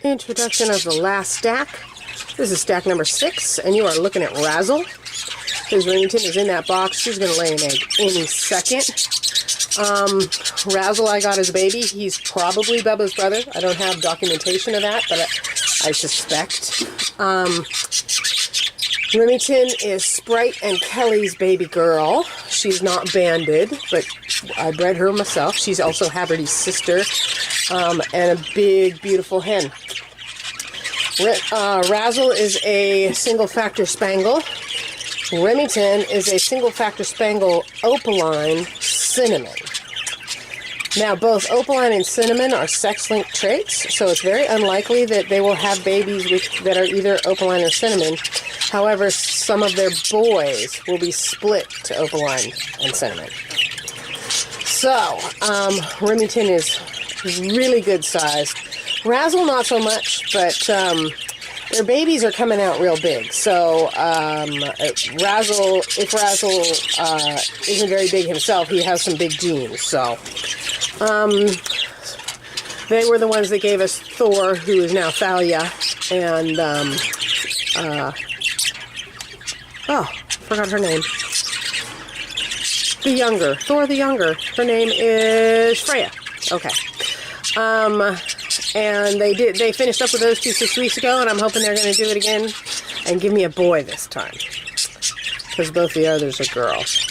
introduction of the last stack. This is stack number 6, and you are looking at Razzle. His Remington is in that box. She's going to lay an egg any second. Razzle, I got as a baby. He's probably Bubba's brother. I don't have documentation of that, but I suspect. Remington is Sprite and Kelly's baby girl. She's not banded, but I bred her myself. She's also Haverty's sister, and a big, beautiful hen. Razzle is a single-factor Spangle. Remington is a single-factor Spangle Opaline Cinnamon. Now, both Opaline and Cinnamon are sex-linked traits, so it's very unlikely that they will have babies that are either Opaline or Cinnamon. However, some of their boys will be split to Opaline and Cinnamon. So, Remington is really good sized. Razzle, not so much, but their babies are coming out real big. So, if Razzle isn't very big himself, he has some big genes. So, they were the ones that gave us Thor, who is now Thalia, and, forgot her name. The younger. Thor the younger. Her name is Freya. Okay. And they finished up with those 2 6 weeks ago, and I'm hoping they're going to do it again and give me a boy this time. Because both the others are girls.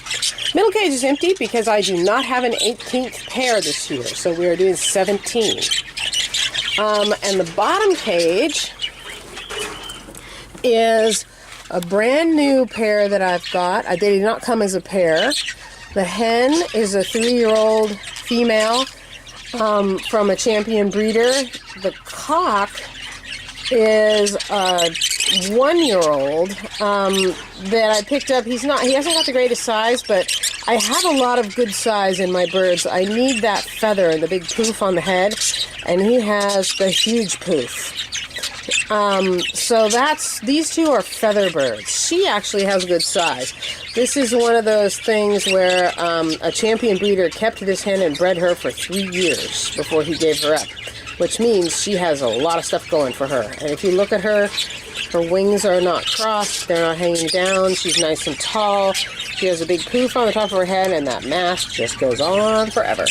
Middle cage is empty because I do not have an 18th pair this year, so we are doing 17. And the bottom cage is a brand new pair that I've got. They did not come as a pair. The hen is a 3-year-old female from a champion breeder. The cock is a 1-year-old that I picked up. He hasn't got the greatest size, but I have a lot of good size in my birds. I need that feather and the big poof on the head, and he has the huge poof. So these two are feather birds. She actually has good size. This is one of those things where a champion breeder kept this hen and bred her for 3 years before he gave her up, which means she has a lot of stuff going for her. And if you look at her, her wings are not crossed, they're not hanging down, she's nice and tall, she has a big poof on the top of her head, and that mask just goes on forever.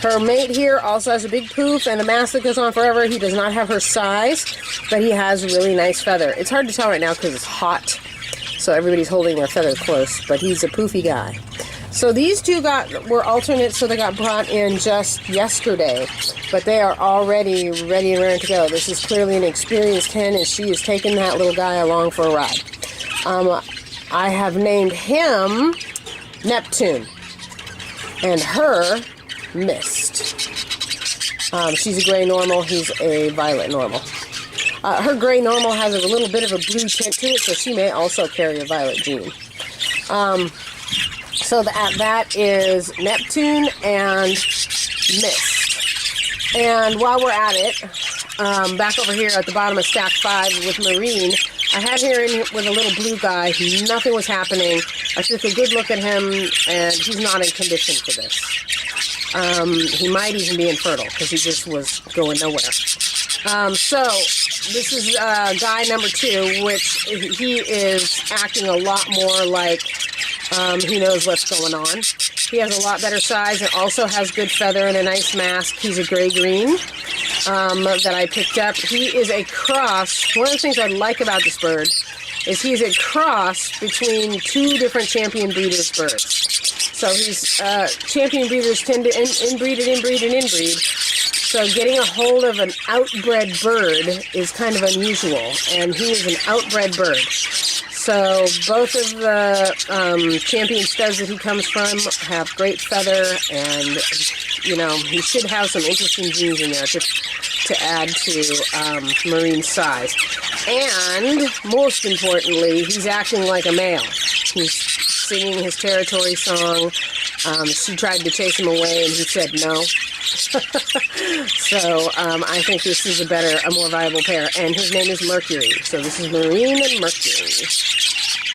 Her mate here also has a big poof and a mask that goes on forever. He does not have her size, but he has a really nice feather. It's hard to tell right now because it's hot, so everybody's holding their feather close, but he's a poofy guy. So these two were alternates, so they got brought in just yesterday, but they are already ready and raring to go. This is clearly an experienced hen, and she is taking that little guy along for a ride. I have named him Neptune, and her Mist. She's a gray normal, he's a violet normal. Her gray normal has a little bit of a blue tint to it, so she may also carry a violet gene. So that is Neptune and Mist. And while we're at it, back over here at the bottom of stack 5 with Marine, I had here in with a little blue guy. Nothing was happening. I took a good look at him, and he's not in condition for this. He might even be infertile because he just was going nowhere. So this is guy number 2, which he is acting a lot more like he knows what's going on. He has a lot better size and also has good feather and a nice mask. He's a gray-green that I picked up. He is a cross. One of the things I like about this bird is he's a cross between 2 different champion breeders' birds. So champion breeders tend to inbreed and inbreed and inbreed. So getting a hold of an outbred bird is kind of unusual, and he is an outbred bird. So both of the champion studs that he comes from have great feather, and he should have some interesting genes in there to add to Marine's size. And most importantly, he's acting like a male. He's singing his territory song. She tried to chase him away, and he said no. So I think this is a more viable pair. And his name is Mercury. So this is Marine and Mercury.